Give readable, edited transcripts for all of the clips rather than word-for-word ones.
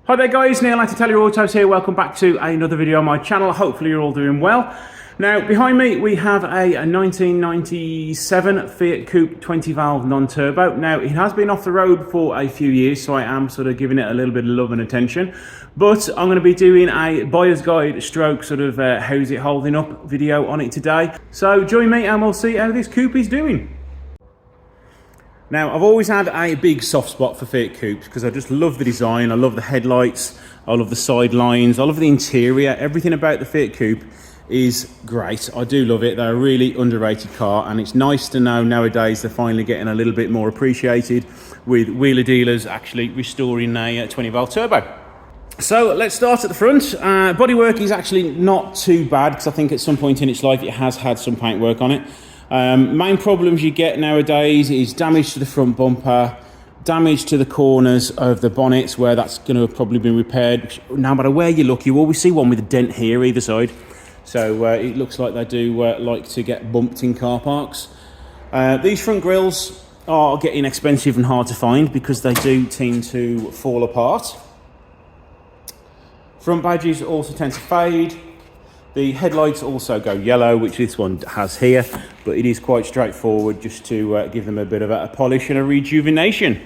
Hi there guys, Neil at Italia Autos here. Welcome back to another video on my channel. Hopefully you're all doing well. Now behind me we have a 1997 Fiat Coupe 20 valve non-turbo. Now it has been off the road for a few years, so I am sort of giving it a little bit of love and attention. But I'm going to be doing a buyer's guide stroke sort of how's it holding up video on it today. So join me and we'll see how this coupe is doing. Now, I've always had a big soft spot for Fiat Coupes because I just love the design, I love the headlights, I love the side lines, I love the interior. Everything about the Fiat Coupe is great. I do love it. They're a really underrated car, and it's nice to know nowadays they're finally getting a little bit more appreciated with wheeler dealers actually restoring a 20 valve turbo. So let's start at the front. Bodywork is actually not too bad because I think at some point in its life it has had some paint work on it. Main problems you get nowadays is damage to the front bumper, damage to the corners of the bonnets where that's going to have probably been repaired. No matter where you look, you always see one with a dent here either side. So it looks like they do like to get bumped in car parks. These front grills are getting expensive and hard to find because they do tend to fall apart. Front badges also tend to fade. The headlights also go yellow, which this one has here, but it is quite straightforward just to give them a bit of a polish and a rejuvenation.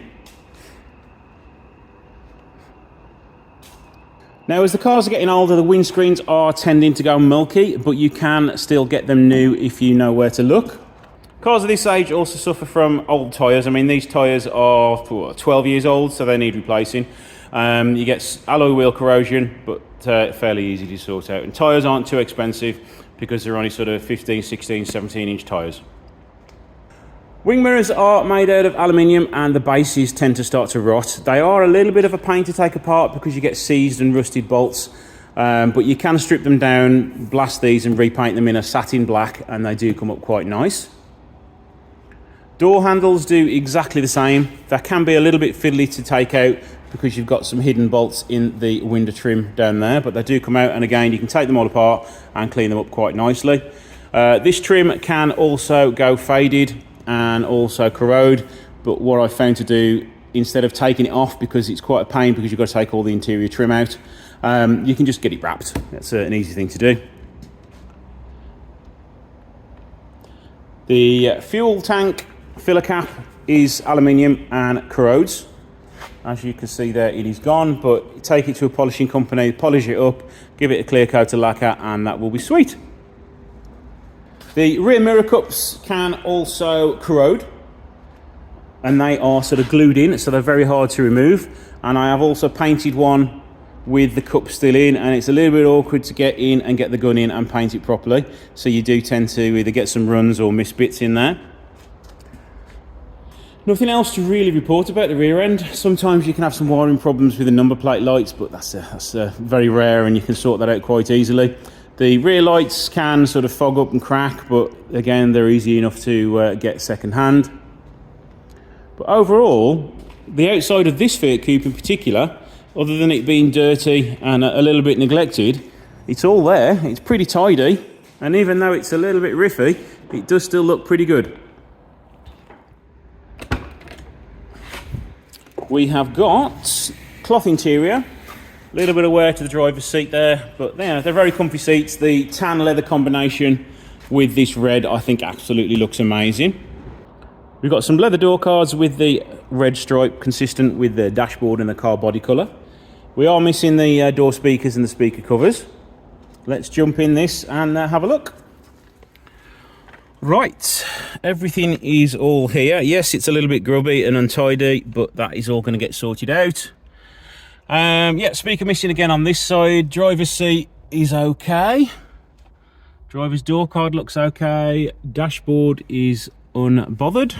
Now, as the cars are getting older, the windscreens are tending to go milky, but you can still get them new if you know where to look. Cars of this age also suffer from old tyres. I mean, these tyres are 12 years old, so they need replacing. You get alloy wheel corrosion, but fairly easy to sort out. And tyres aren't too expensive because they're only sort of 15, 16, 17 inch tyres. Wing mirrors are made out of aluminium and the bases tend to start to rot. They are a little bit of a pain to take apart because you get seized and rusted bolts, but you can strip them down, blast these and repaint them in a satin black, and they do come up quite nice. Door handles do exactly the same. They can be a little bit fiddly to take out because you've got some hidden bolts in the window trim down there, but they do come out, and again you can take them all apart and clean them up quite nicely. This trim can also go faded and also corrode, but what I found to do, instead of taking it off because it's quite a pain because you've got to take all the interior trim out, you can just get it wrapped. That's an easy thing to do. The fuel tank filler cap is aluminium and corrodes. As you can see there, it is gone, but take it to a polishing company, polish it up, give it a clear coat of lacquer, and that will be sweet. The rear mirror cups can also corrode, and they are sort of glued in, so they're very hard to remove. And I have also painted one with the cup still in, and it's a little bit awkward to get in and get the gun in and paint it properly. So you do tend to either get some runs or miss bits in there. Nothing else to really report about the rear end. Sometimes you can have some wiring problems with the number plate lights, but that's very rare and you can sort that out quite easily. The rear lights can sort of fog up and crack, but again, they're easy enough to get second hand. But overall, the outside of this Fiat Coupe in particular, other than it being dirty and a little bit neglected, it's all there. It's pretty tidy, and even though it's a little bit riffy, it does still look pretty good. We have got cloth interior, a little bit of wear to the driver's seat there, but they're very comfy seats. The tan leather combination with this red, I think, absolutely looks amazing. We've got some leather door cards with the red stripe consistent with the dashboard and the car body colour. We are missing the door speakers and the speaker covers. Let's jump in this and have a look. Right, everything is all here. Yes, it's a little bit grubby and untidy, but that is all going to get sorted out. Yeah, speaker missing again on this side. Driver's seat is okay. Driver's door card looks okay. Dashboard is unbothered.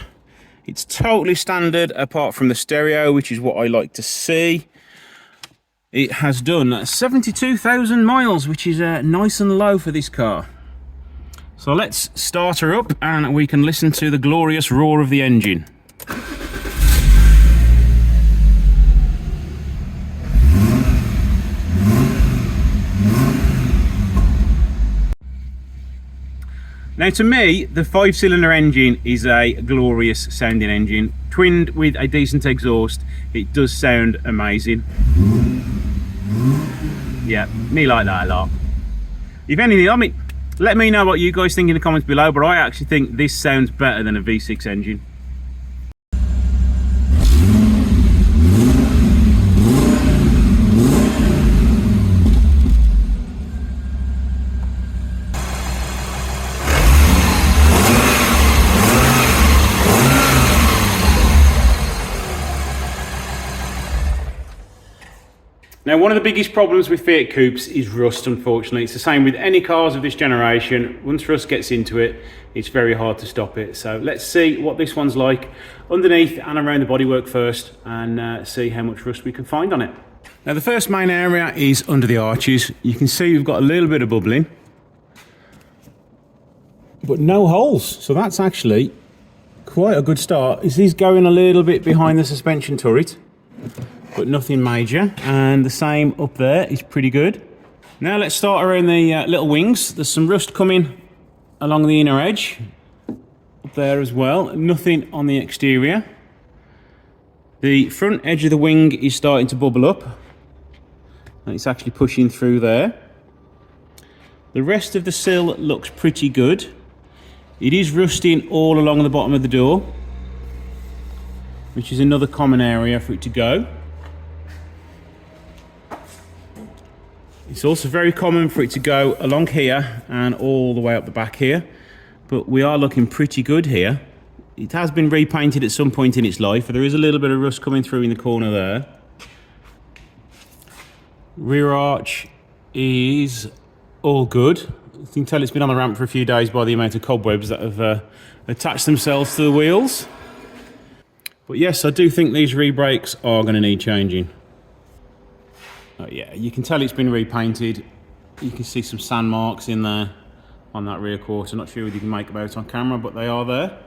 It's totally standard apart from the stereo, which is what I like to see. It has done 72,000 miles, which is nice and low for this car. So let's start her up and we can listen to the glorious roar of the engine. Now to me, the 5-cylinder engine is a glorious sounding engine. Twinned with a decent exhaust, it does sound amazing. Yeah, me like that a lot. If anything, I mean, let me know what you guys think in the comments below, but I actually think this sounds better than a V6 engine. Now, one of the biggest problems with Fiat Coupes is rust, unfortunately. It's the same with any cars of this generation. Once rust gets into it, it's very hard to stop it. So let's see what this one's like underneath and around the bodywork first, and see how much rust we can find on it. Now, the first main area is under the arches. You can see we've got a little bit of bubbling, but no holes. So that's actually quite a good start. This is going a little bit behind the suspension turret, but nothing major, and the same up there is pretty good. Now let's start around the little wings. There's some rust coming along the inner edge up there as well. Nothing on the exterior. The front edge of the wing is starting to bubble up, and it's actually pushing through there. The rest of the sill looks pretty good. It is rusting all along the bottom of the door, which is another common area for it to go. It's also very common for it to go along here and all the way up the back here, but we are looking pretty good here. It has been repainted at some point in its life, but there is a little bit of rust coming through in the corner there. Rear arch is all good. You can tell it's been on the ramp for a few days by the amount of cobwebs that have attached themselves to the wheels. But yes, I do think these re-brakes are going to need changing. Yeah, you can tell it's been repainted. You can see some sand marks in there on that rear quarter. Not sure whether you can make them out on camera, but they are there.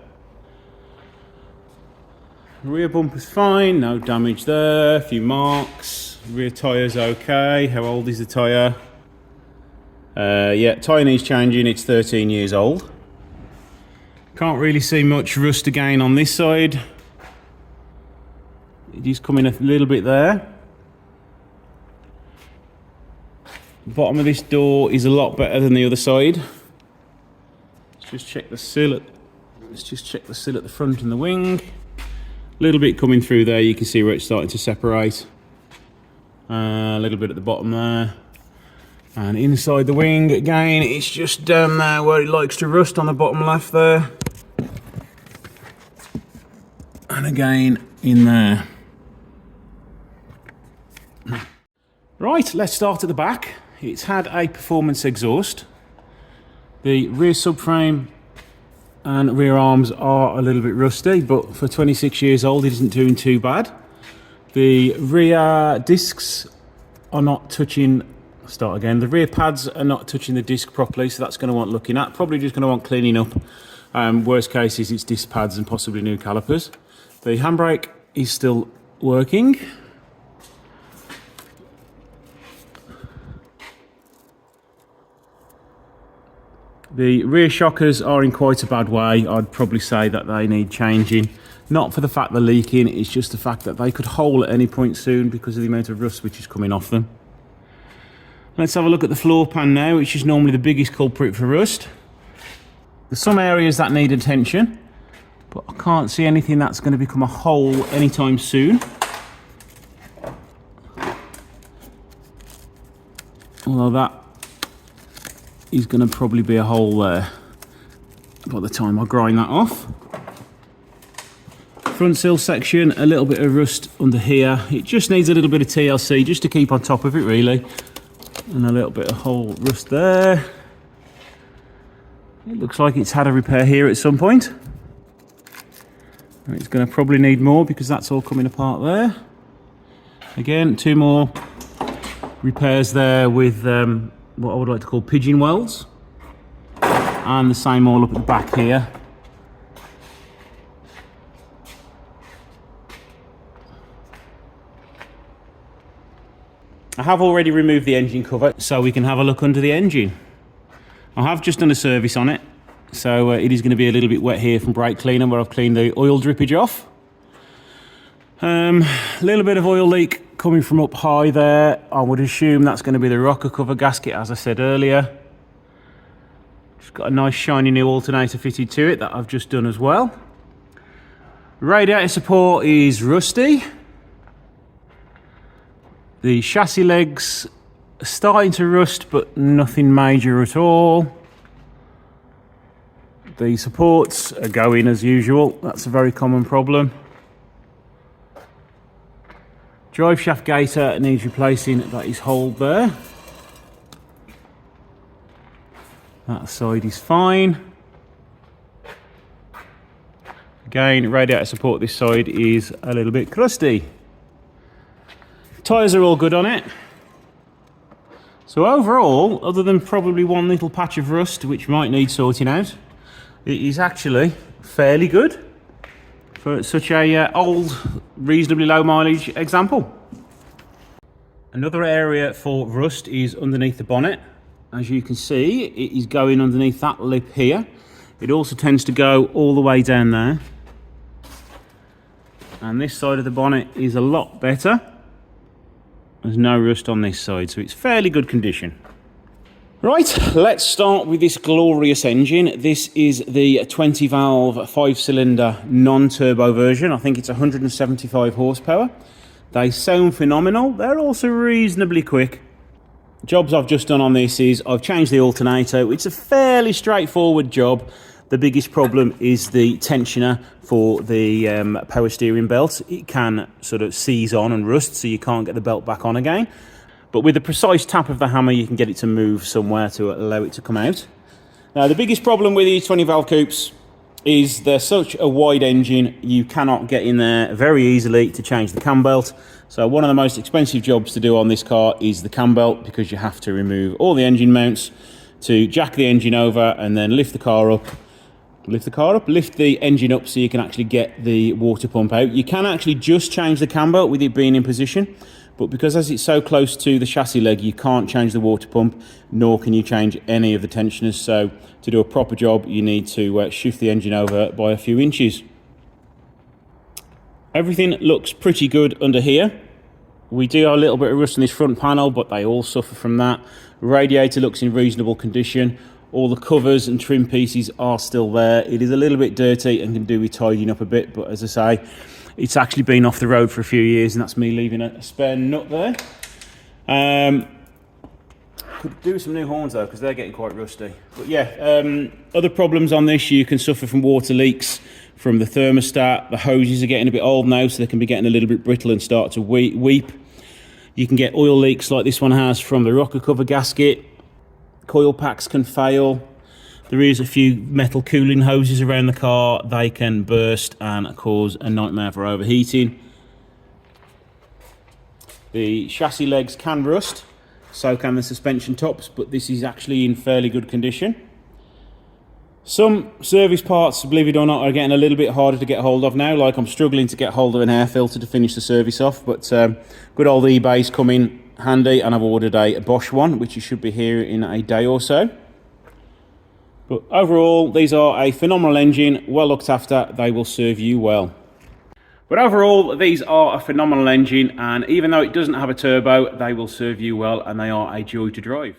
Rear bumper's fine, no damage there, a few marks. Rear tyre's okay. How old is the tyre? Yeah, tyre needs changing, it's 13 years old. Can't really see much rust again on this side. It is coming a little bit there. Bottom of this door is a lot better than the other side. Let's just check the sill at the front and the wing. A little bit coming through there, you can see where it's starting to separate. A little bit at the bottom there. And inside the wing, again, it's just down there where it likes to rust on the bottom left there. And again, in there. Right, let's start at the back. It's had a performance exhaust. The rear subframe and rear arms are a little bit rusty, but for 26 years old, it isn't doing too bad. The rear discs are not touching, start again, the rear pads are not touching the disc properly, so that's going to want looking at. Probably just going to want cleaning up. Worst case is it's disc pads and possibly new calipers. The handbrake is still working. The rear shockers are in quite a bad way. I'd probably say that they need changing. Not for the fact they're leaking, it's just the fact that they could hole at any point soon because of the amount of rust which is coming off them. Let's have a look at the floor pan now, which is normally the biggest culprit for rust. There's some areas that need attention, but I can't see anything that's going to become a hole anytime soon. Although that is going to probably be a hole there by the time I grind that off. Front sill section, a little bit of rust under here. It just needs a little bit of TLC just to keep on top of it really. And a little bit of hole rust there. It looks like it's had a repair here at some point. It's going to probably need more because that's all coming apart there. Again, two more repairs there with what I would like to call pigeon welds, and the same all up at the back here. I have already removed the engine cover so we can have a look under the engine. I have just done a service on it, so it is going to be a little bit wet here from brake cleaner where I've cleaned the oil drippage off. A little bit of oil leak coming from up high there. I would assume that's going to be the rocker cover gasket, as I said earlier. It's got a nice shiny new alternator fitted to it that I've just done as well. Radiator support is rusty. The chassis legs are starting to rust, but nothing major at all. The supports are going as usual. That's a very common problem. Drive shaft gaiter needs replacing. That is holed there. That side is fine. Again, radiator support this side is a little bit crusty. Tyres are all good on it. So overall, other than probably one little patch of rust which might need sorting out, it is actually fairly good for such a old, reasonably low mileage example. Another area for rust is underneath the bonnet. As you can see, it is going underneath that lip here. It also tends to go all the way down there. And this side of the bonnet is a lot better. There's no rust on this side, so it's fairly good condition. Right, let's start with this glorious engine. This is the 20 valve 5-cylinder non-turbo version. I think it's 175 horsepower. They sound phenomenal. They're also reasonably quick. Jobs I've just done on this is I've changed the alternator. It's a fairly straightforward job. The biggest problem is the tensioner for the power steering belt. It can sort of seize on and rust, so you can't get the belt back on again. But with a precise tap of the hammer, you can get it to move somewhere to allow it to come out. Now, the biggest problem with these 20 valve coupes is they're such a wide engine, you cannot get in there very easily to change the cam belt. So one of the most expensive jobs to do on this car is the cam belt, because you have to remove all the engine mounts to jack the engine over and then lift the engine up so you can actually get the water pump out. You can actually just change the cam belt with it being in position, but because as it's so close to the chassis leg, you can't change the water pump, nor can you change any of the tensioners. So to do a proper job, you need to shift the engine over by a few inches. Everything looks pretty good under here. We do have a little bit of rust on this front panel, but they all suffer from that. Radiator looks in reasonable condition. All the covers and trim pieces are still there. It is a little bit dirty and can do with tidying up a bit, but as I say, it's actually been off the road for a few years, and that's me leaving a spare nut there. Could do some new horns though, because they're getting quite rusty. But yeah, other problems on this, you can suffer from water leaks from the thermostat. The hoses are getting a bit old now, so they can be getting a little bit brittle and start to weep. You can get oil leaks like this one has from the rocker cover gasket. Coil packs can fail. There is a few metal cooling hoses around the car. They can burst and cause a nightmare for overheating. The chassis legs can rust, so can the suspension tops, but this is actually in fairly good condition. Some service parts, believe it or not, are getting a little bit harder to get hold of now. Like I'm struggling to get hold of an air filter to finish the service off, but good old eBay's come in handy, and I've ordered a Bosch one, which should be here in a day or so. But overall, these are a phenomenal engine, well looked after. They will serve you well. But overall, these are a phenomenal engine, and even though it doesn't have a turbo, they will serve you well, and they are a joy to drive.